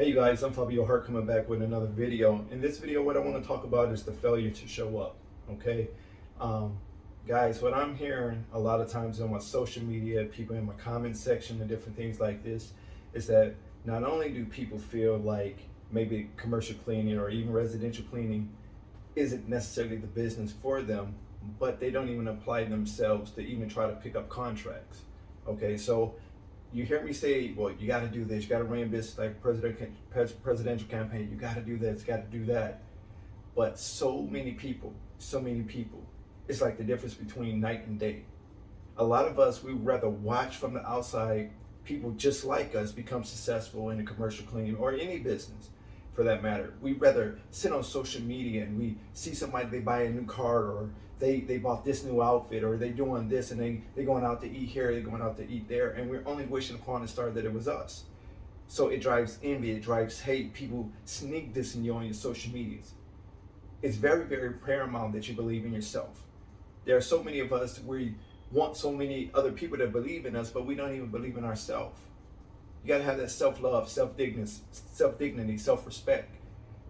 Hey you guys, I'm Fabio Hart coming back with another video. In this video, what I want to talk about is the failure to show up. Okay, um, guys, what I'm hearing a lot of times on my social media, people in my comment section and different things like this, is that not only do people feel like maybe commercial cleaning or even residential cleaning isn't necessarily the business for them, but they don't even apply themselves to even try to pick up contracts. Okay, so you hear me say, well, you got to do this, you got to run this like presidential campaign, you got to do this, got to do that. But so many people, it's like the difference between night and day. A lot of us, we would rather watch from the outside people just like us become successful in the commercial cleaning or any business for that matter. We'd rather sit on social media and we see somebody, they buy a new car, or they bought this new outfit, or they doing this, and they going out to eat here, they going out to eat there, and we're only wishing upon a star that it was us. So it drives envy, it drives hate. People sneak this in you on your social medias. It's very, very paramount that you believe in yourself. There are so many of us, we want so many other people to believe in us, but we don't even believe in ourselves. You got to have that self-love, self-dignity, self-respect,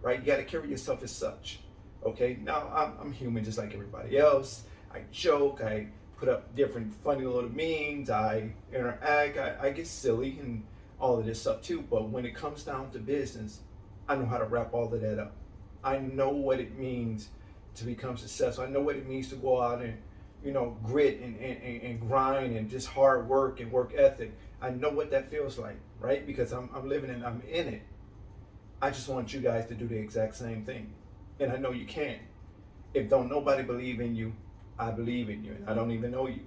right? You got to carry yourself as such. Okay, now I'm human just like everybody else. I joke, I put up different funny little memes, I interact, I get silly and all of this stuff too. But when it comes down to business, I know how to wrap all of that up. I know what it means to become successful. I know what it means to go out and, grit and grind and just hard work and work ethic. I know what that feels like, right? Because I'm living and I'm in it. I just want you guys to do the exact same thing. And I know you can. If don't nobody believe in you, I believe in you. And I don't even know you,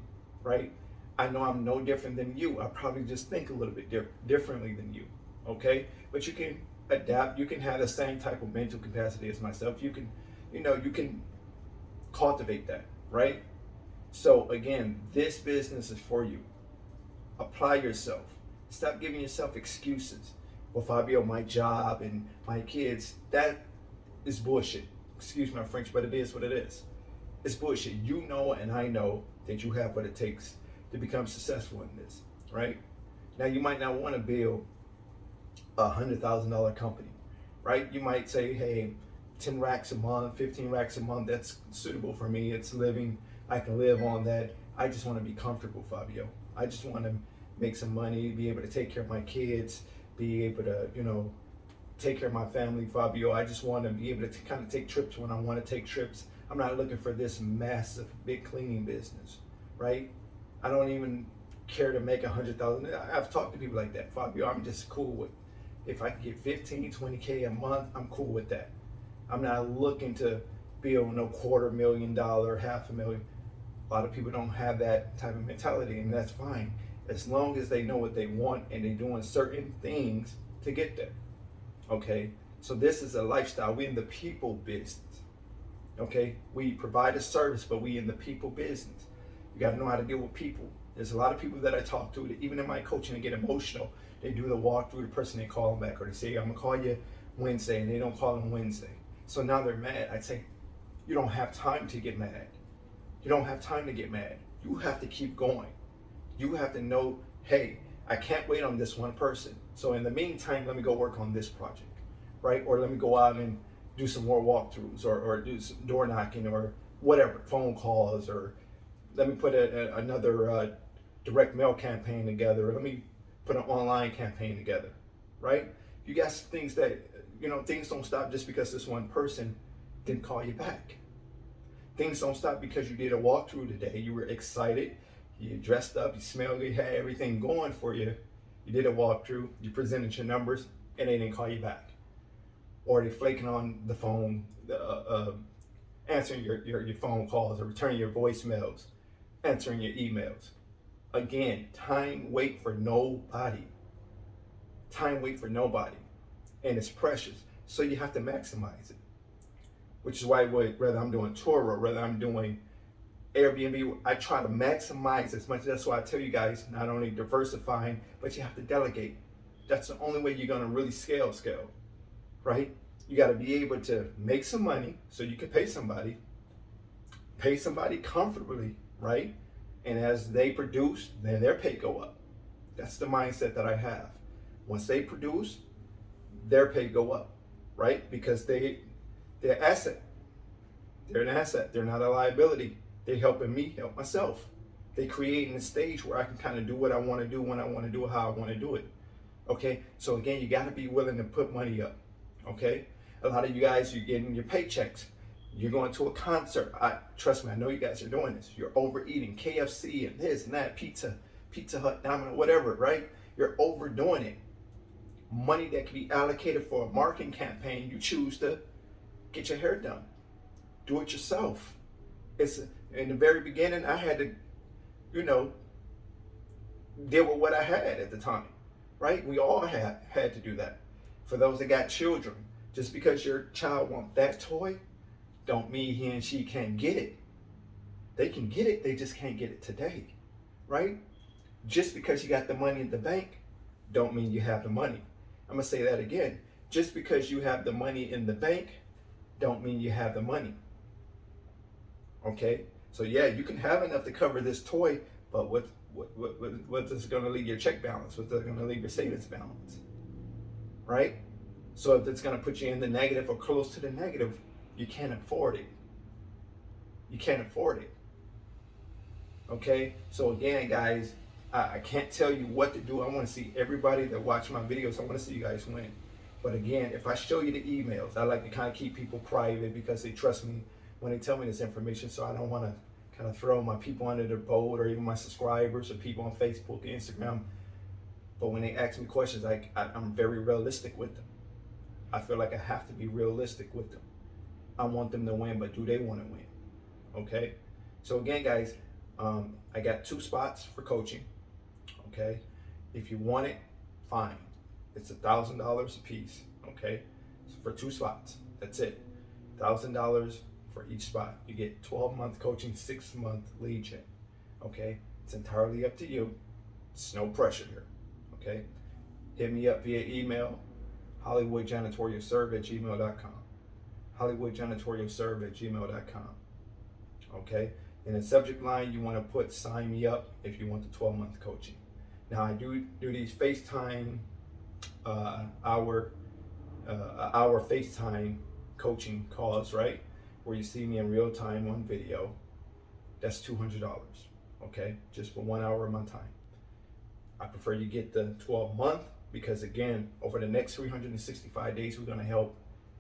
right? I know I'm no different than you. I probably just think a little bit differently than you, okay? But you can adapt. You can have the same type of mental capacity as myself. You can, you can cultivate that, right? So again, this business is for you. Apply yourself. Stop giving yourself excuses. Well, Fabio, my job and my kids, that is bullshit. Excuse my French, but it is what it is. It's bullshit. You know and I know that you have what it takes to become successful in this, right? Now, you might not want to build $100,000 company, right? You might say, hey, 10 racks a month, 15 racks a month, that's suitable for me. It's living, I can live on that. I just want to be comfortable, Fabio. I just want to make some money, be able to take care of my kids, be able to, take care of my family, Fabio. I just want to be able to kind of take trips when I want to take trips. I'm not looking for this massive, big cleaning business, right? I don't even care to make 100,000. I've talked to people like that, Fabio. I'm just cool with, if I can get 15, 20K a month, I'm cool with that. I'm not looking to build no $250,000, $500,000. A lot of people don't have that type of mentality, and that's fine. As long as they know what they want and they're doing certain things to get there. Okay, so this is a lifestyle. We're in the people business. Okay, we provide a service, but we in the people business. You got to know how to deal with people. There's a lot of people that I talk to that even in my coaching, they get emotional. They do the walkthrough, the person, they call them back, or they say, I'm gonna call you Wednesday, and they don't call them Wednesday. So now they're mad. I say, you don't have time to get mad. You don't have time to get mad. You have to keep going. You have to know, hey, I can't wait on this one person. So in the meantime, let me go work on this project, right? Or let me go out and do some more walkthroughs, or do some door knocking, or whatever, phone calls, or let me put another direct mail campaign together, or let me put an online campaign together, right? You got things that, things don't stop just because this one person didn't call you back. Things don't stop because you did a walkthrough today. You were excited, you dressed up, you smelled good, you had everything going for you. You did a walkthrough, you presented your numbers, and they didn't call you back. Or they're flaking on the phone, answering your phone calls, or returning your voicemails, answering your emails. Again, time wait for nobody. Time wait for nobody. And it's precious. So you have to maximize it. Which is why whether I'm doing Turo, whether I'm doing Airbnb, I try to maximize as much. That's why I tell you guys, not only diversifying, but you have to delegate. That's the only way you're gonna really scale, right? You gotta be able to make some money so you can pay somebody comfortably, right? And as they produce, then their pay go up. That's the mindset that I have. Once they produce, their pay go up, right? Because they're asset. They're an asset. They're not a liability. They're helping me help myself. They creating a stage where I can kind of do what I want to do when I want to do it, how I want to do it. Okay, so again, you got to be willing to put money up. Okay, a lot of you guys, you're getting your paychecks. You're going to a concert. Trust me, I know you guys are doing this. You're overeating KFC and this and that, Pizza Hut, Domino, whatever, right? You're overdoing it. Money that can be allocated for a marketing campaign, you choose to get your hair done. Do it yourself. It's in the very beginning, I had to, deal with what I had at the time, right? We all had to do that. For those that got children, just because your child wants that toy, don't mean he and she can't get it. They can get it, they just can't get it today, right? Just because you got the money in the bank, don't mean you have the money. I'm gonna say that again. Just because you have the money in the bank, don't mean you have the money. Okay? So yeah, you can have enough to cover this toy, but what is gonna leave your check balance? What's gonna leave your savings balance? Right? So if it's gonna put you in the negative or close to the negative, you can't afford it. You can't afford it. Okay? So again, guys, I can't tell you what to do. I want to see everybody that watch my videos. I want to see you guys win. But again, if I show you the emails, I like to kind of keep people private because they trust me when they tell me this information. So I don't want to kind of throw my people under the boat or even my subscribers or people on Facebook and Instagram. But when they ask me questions, I'm very realistic with them. I feel like I have to be realistic with them. I want them to win, but do they want to win? Okay? So again, guys, I got 2 spots for coaching. Okay, if you want it, fine. It's $1,000 a piece. Okay, so for 2 spots, that's it. $1,000 for each spot. You get 12-month coaching, 6-month lead gen. Okay, it's entirely up to you. It's no pressure here. Okay, hit me up via email, hollywoodjanitorialserve@gmail.com. hollywoodjanitorialserve@gmail.com. Okay, in the subject line, you want to put "sign me up" if you want the 12-month coaching. Now I do these FaceTime hour FaceTime coaching calls, right? Where you see me in real time on video. That's $200, okay? Just for 1 hour of my time. I prefer you get the 12-month because again, over the next 365 days, we're gonna help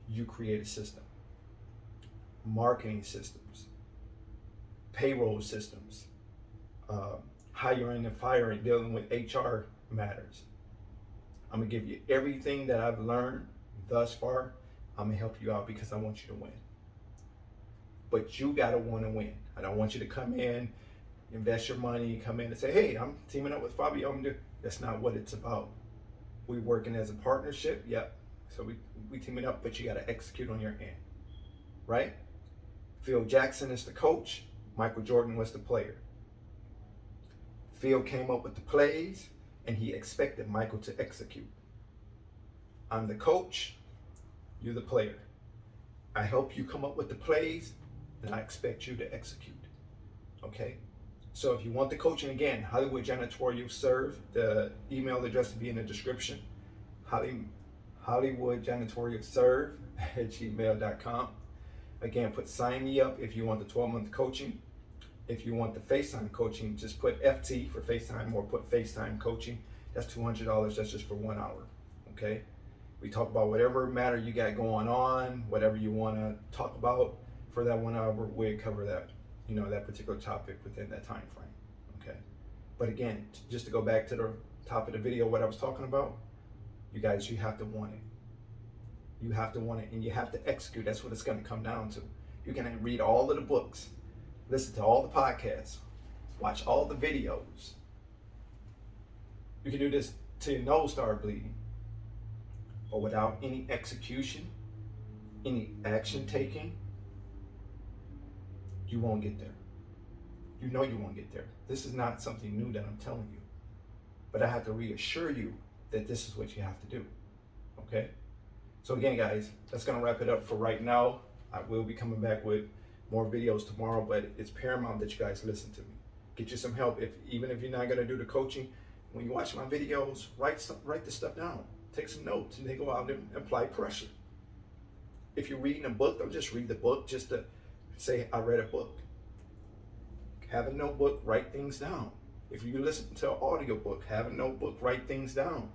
you create a system. Marketing systems, payroll systems, hiring and firing, dealing with HR matters. I'm gonna give you everything that I've learned thus far. I'm gonna help you out because I want you to win. But you gotta wanna win. I don't want you to come in, invest your money, come in and say, hey, I'm teaming up with Fabio. That's not what it's about. We're working as a partnership, yep. So we teaming up, but you gotta execute on your end, right? Phil Jackson is the coach, Michael Jordan was the player. Phil came up with the plays and he expected Michael to execute. I'm the coach, you're the player. I help you come up with the plays and I expect you to execute. Okay? So if you want the coaching, again, Hollywood Janitorial Serve, the email address will be in the description. hollywoodjanitorialserve@gmail.com. Again, put "sign me up" if you want the 12-month coaching. If you want the FaceTime coaching, just put FT for FaceTime or put FaceTime coaching. That's $200. That's just for 1 hour. Okay? We talk about whatever matter you got going on, whatever you want to talk about for that 1 hour. We'll cover that, that particular topic within that time frame. Okay? But again, just to go back to the top of the video, what I was talking about, you guys, you have to want it. You have to want it and you have to execute. That's what it's going to come down to. You can read all of the books, listen to all the podcasts, watch all the videos. You can do this till your nose start bleeding. But without any execution, any action taking, you won't get there. You know you won't get there. This is not something new that I'm telling you. But I have to reassure you that this is what you have to do. Okay? So again, guys, that's going to wrap it up for right now. I will be coming back with more videos tomorrow, but it's paramount that you guys listen to me. Get you some help. Even if you're not going to do the coaching, when you watch my videos, write the stuff down. take some notes, and then go out and apply pressure. If you're reading a book, don't just read the book just to say, I read a book. Have a notebook, write things down. If you listen to an audiobook, have a notebook, write things down.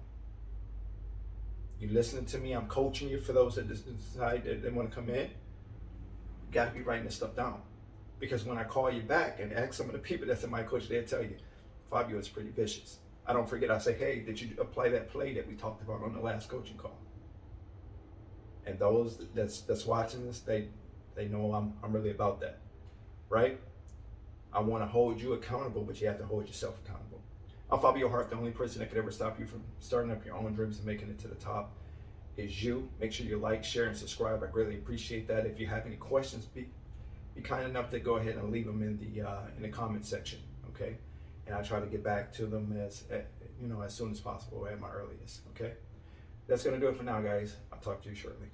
You listening to me, I'm coaching you. For those that decide that they want to come in, you got to be writing this stuff down. Because when I call you back and ask some of the people that's in my coach, they'll tell you, Fabio, it's pretty vicious. I don't forget, I say, hey, did you apply that play that we talked about on the last coaching call? And those that's watching this, they know I'm really about that, right? I want to hold you accountable, but you have to hold yourself accountable. I'm Fabio Hart. The only person that could ever stop you from starting up your own dreams and making it to the top is you. Make sure you like, share, and subscribe. I greatly appreciate that. If you have any questions, be kind enough to go ahead and leave them in the comment section, okay? And I try to get back to them as soon as possible at my earliest, okay? That's gonna do it for now, guys. I'll talk to you shortly.